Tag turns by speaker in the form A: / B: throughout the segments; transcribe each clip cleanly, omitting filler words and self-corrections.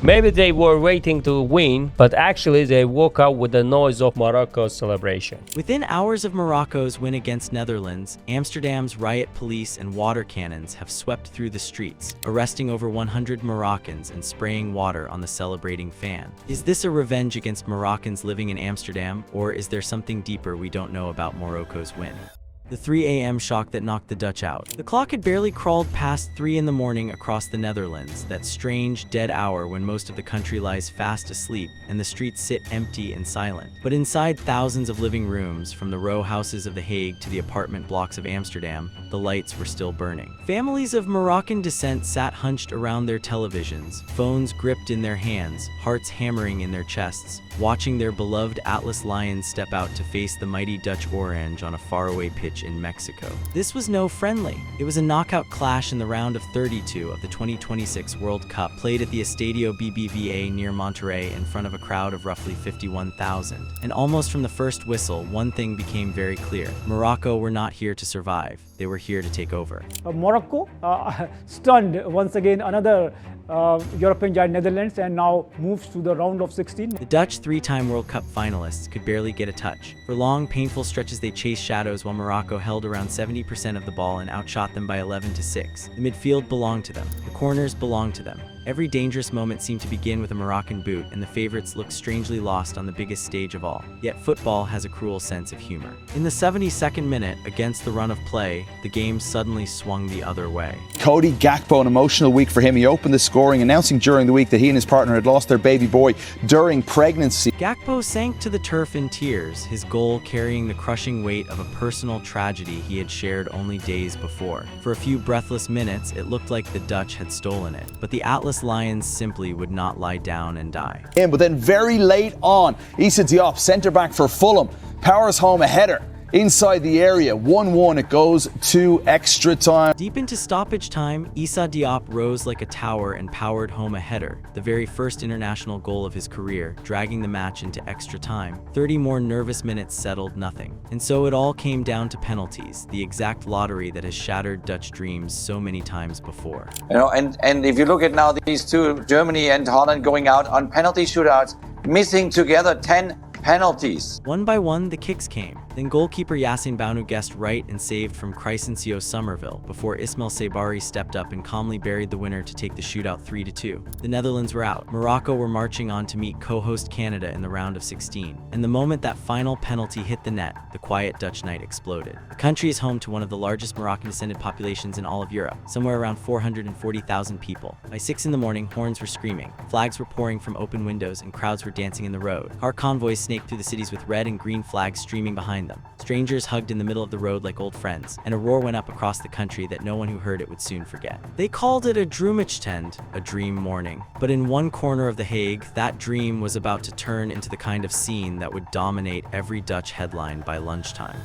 A: Maybe they were waiting to win, but actually they woke up with the noise of Morocco's celebration.
B: Within hours of Morocco's win against Netherlands, Amsterdam's riot police and water cannons have swept through the streets, arresting over 100 Moroccans and spraying water on the celebrating fan. Is this a revenge against Moroccans living in Amsterdam, or is there something deeper we don't know about Morocco's win? The 3 a.m. shock that knocked the Dutch out. The clock had barely crawled past 3 in the morning across the Netherlands, that strange, dead hour when most of the country lies fast asleep and the streets sit empty and silent. But inside thousands of living rooms, from the row houses of The Hague to the apartment blocks of Amsterdam, the lights were still burning. Families of Moroccan descent sat hunched around their televisions, phones gripped in their hands, hearts hammering in their chests, watching their beloved Atlas Lions step out to face the mighty Dutch Orange on a faraway pitch in Mexico. This was no friendly. It was a knockout clash in the round of 32 of the 2026 World Cup, played at the Estadio BBVA near Monterrey in front of a crowd of roughly 51,000. And almost from the first whistle, one thing became very clear. Morocco were not here to survive. They were here to take over.
C: Morocco stunned once again another European giant Netherlands and now moves to the round of 16.
B: The Dutch three-time World Cup finalists could barely get a touch. For long, painful stretches they chased shadows while Morocco held around 70% of the ball and outshot them by 11-6. The midfield belonged to them. The corners belonged to them. Every dangerous moment seemed to begin with a Moroccan boot, and the favorites looked strangely lost on the biggest stage of all. Yet football has a cruel sense of humor. In the 72nd minute, against the run of play, the game suddenly swung the other way.
D: Cody Gakpo, an emotional week for him. He opened the scoring, announcing during the week that he and his partner had lost their baby boy during pregnancy.
B: Gakpo sank to the turf in tears, his goal carrying the crushing weight of a personal tragedy he had shared only days before. For a few breathless minutes, it looked like the Dutch had stolen it, but the Atlas Lions simply would not lie down and die.
D: But then very late on, Issa Diop, centre-back for Fulham, powers home a header inside the area. 1-1, it goes to extra time.
B: Deep into stoppage time, Issa Diop rose like a tower and powered home a header, the very first international goal of his career, dragging the match into extra time. 30 more nervous minutes settled nothing. And so it all came down to penalties, the exact lottery that has shattered Dutch dreams so many times before.
E: And if you look at now these two, Germany and Holland, going out on penalty shootouts, missing together 10 penalties.
B: One by one, the kicks came. Then goalkeeper Yassin Bounou guessed right and saved from Crescencio Somerville before Ismail Sabari stepped up and calmly buried the winner to take the shootout 3-2. The Netherlands were out. Morocco were marching on to meet co-host Canada in the round of 16. And the moment that final penalty hit the net, the quiet Dutch night exploded. The country is home to one of the largest Moroccan-descended populations in all of Europe, somewhere around 440,000 people. By 6 in the morning, horns were screaming, flags were pouring from open windows, and crowds were dancing in the road. Car convoys snaked through the cities with red and green flags streaming behind them. Strangers hugged in the middle of the road like old friends, and a roar went up across the country that no one who heard it would soon forget. They called it a Droomtend, a dream morning. But in one corner of The Hague, that dream was about to turn into the kind of scene that would dominate every Dutch headline by lunchtime.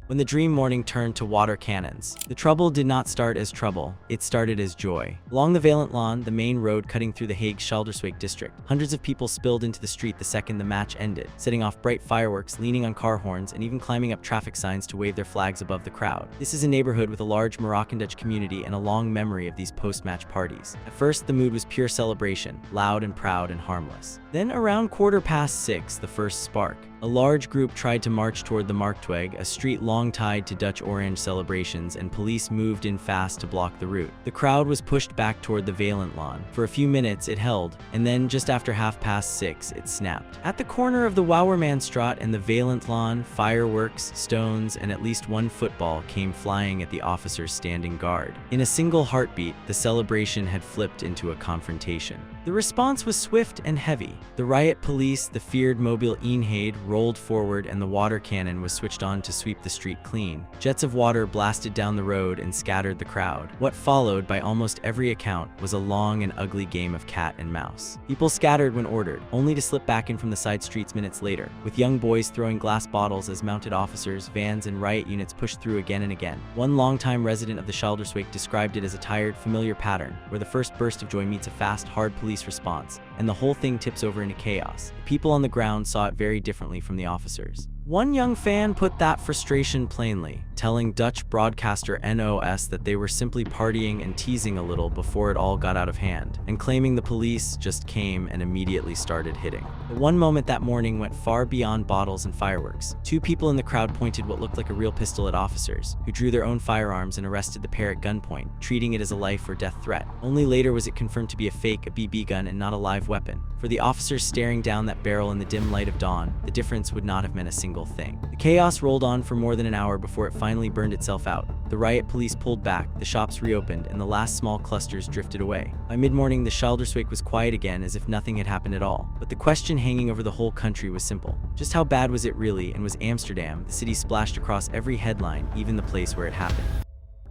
B: When the dream morning turned to water cannons, the trouble did not start as trouble, it started as joy. Along the Valentlaan, the main road cutting through the Hague's Schalderswijk district, hundreds of people spilled into the street the second the match ended, setting off bright fireworks, leaning on car horns, and even climbing up traffic signs to wave their flags above the crowd. This is a neighborhood with a large Moroccan-Dutch community and a long memory of these post-match parties. At first, the mood was pure celebration, loud and proud and harmless. Then, around 6:15, the first spark. A large group tried to march toward the Marktweg, a street long tied to Dutch Orange celebrations, and police moved in fast to block the route. The crowd was pushed back toward the Valentlaan. For a few minutes it held, and then just after 6:30 it snapped. At the corner of the Wouwermanstraat and the Valentlaan, fireworks, stones, and at least one football came flying at the officers standing guard. In a single heartbeat, the celebration had flipped into a confrontation. The response was swift and heavy. The riot police, the feared Mobile Eenheid, rolled forward and the water cannon was switched on to sweep the street clean. Jets of water blasted down the road and scattered the crowd. What followed, by almost every account, was a long and ugly game of cat and mouse. People scattered when ordered, only to slip back in from the side streets minutes later, with young boys throwing glass bottles as mounted officers, vans, and riot units pushed through again and again. One longtime resident of the Schalderswijk described it as a tired, familiar pattern, where the first burst of joy meets a fast, hard police response, and the whole thing tips over into chaos. The people on the ground saw it very differently from the officers. One young fan put that frustration plainly, telling Dutch broadcaster NOS that they were simply partying and teasing a little before it all got out of hand, and claiming the police just came and immediately started hitting. But one moment that morning went far beyond bottles and fireworks. Two people in the crowd pointed what looked like a real pistol at officers, who drew their own firearms and arrested the pair at gunpoint, treating it as a life or death threat. Only later was it confirmed to be a fake, a BB gun, and not a live weapon. For the officers staring down that barrel in the dim light of dawn, the difference would not have meant a single thing. The chaos rolled on for more than an hour before it finally burned itself out. The riot police pulled back, the shops reopened, and the last small clusters drifted away. By mid-morning, the Schilderswijk was quiet again, as if nothing had happened at all. But the question hanging over the whole country was simple. Just how bad was it really, and was Amsterdam, the city splashed across every headline, even the place where it happened?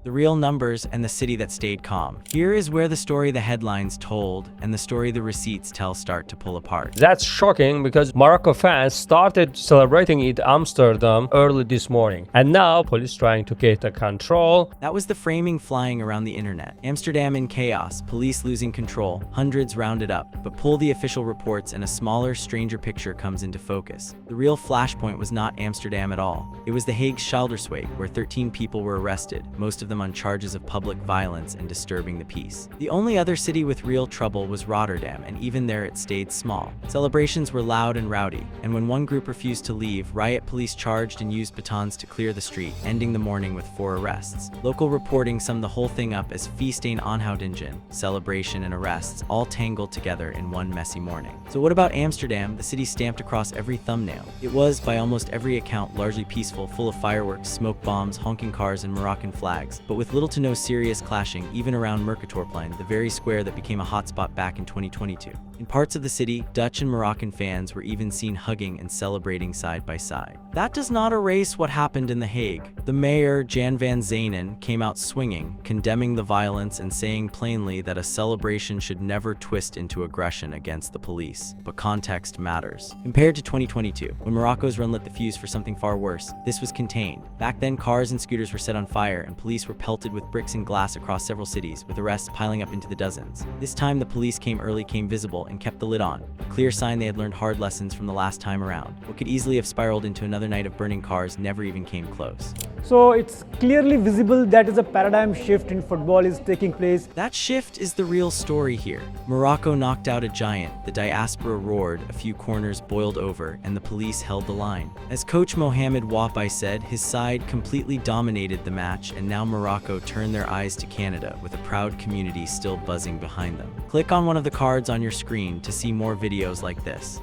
B: The real numbers and the city that stayed calm. Here is where the story the headlines told and the story the receipts tell start to pull apart.
A: That's shocking because Morocco fans started celebrating it in Amsterdam early this morning. And now police trying to get a control.
B: That was the framing flying around the internet. Amsterdam in chaos, police losing control, hundreds rounded up. But pull the official reports and a smaller, stranger picture comes into focus. The real flashpoint was not Amsterdam at all. It was the Hague Schilderswijk, where 13 people were arrested, most of them on charges of public violence and disturbing the peace. The only other city with real trouble was Rotterdam, and even there it stayed small. Celebrations were loud and rowdy, and when one group refused to leave, riot police charged and used batons to clear the street, ending the morning with 4 arrests. Local reporting summed the whole thing up as feest en aanhoudingen, celebration and arrests, all tangled together in one messy morning. So what about Amsterdam, the city stamped across every thumbnail? It was, by almost every account, largely peaceful, full of fireworks, smoke bombs, honking cars, and Moroccan flags, but with little to no serious clashing, even around Mercatorplein, the very square that became a hotspot back in 2022. In parts of the city, Dutch and Moroccan fans were even seen hugging and celebrating side by side. That does not erase what happened in The Hague. The mayor, Jan van Zanen, came out swinging, condemning the violence and saying plainly that a celebration should never twist into aggression against the police. But context matters. Compared to 2022, when Morocco's run lit the fuse for something far worse, this was contained. Back then, cars and scooters were set on fire and police were pelted with bricks and glass across several cities, with arrests piling up into the dozens. This time, the police came early, came visible, and kept the lid on. A clear sign they had learned hard lessons from the last time around. What could easily have spiraled into another night of burning cars never even came close.
C: So it's clearly visible that is a paradigm shift in football is taking place.
B: That shift is the real story here. Morocco knocked out a giant, the diaspora roared, a few corners boiled over, and the police held the line. As coach Mohamed Wapai said, his side completely dominated the match, and now Morocco turned their eyes to Canada with a proud community still buzzing behind them. Click on one of the cards on your screen to see more videos like this.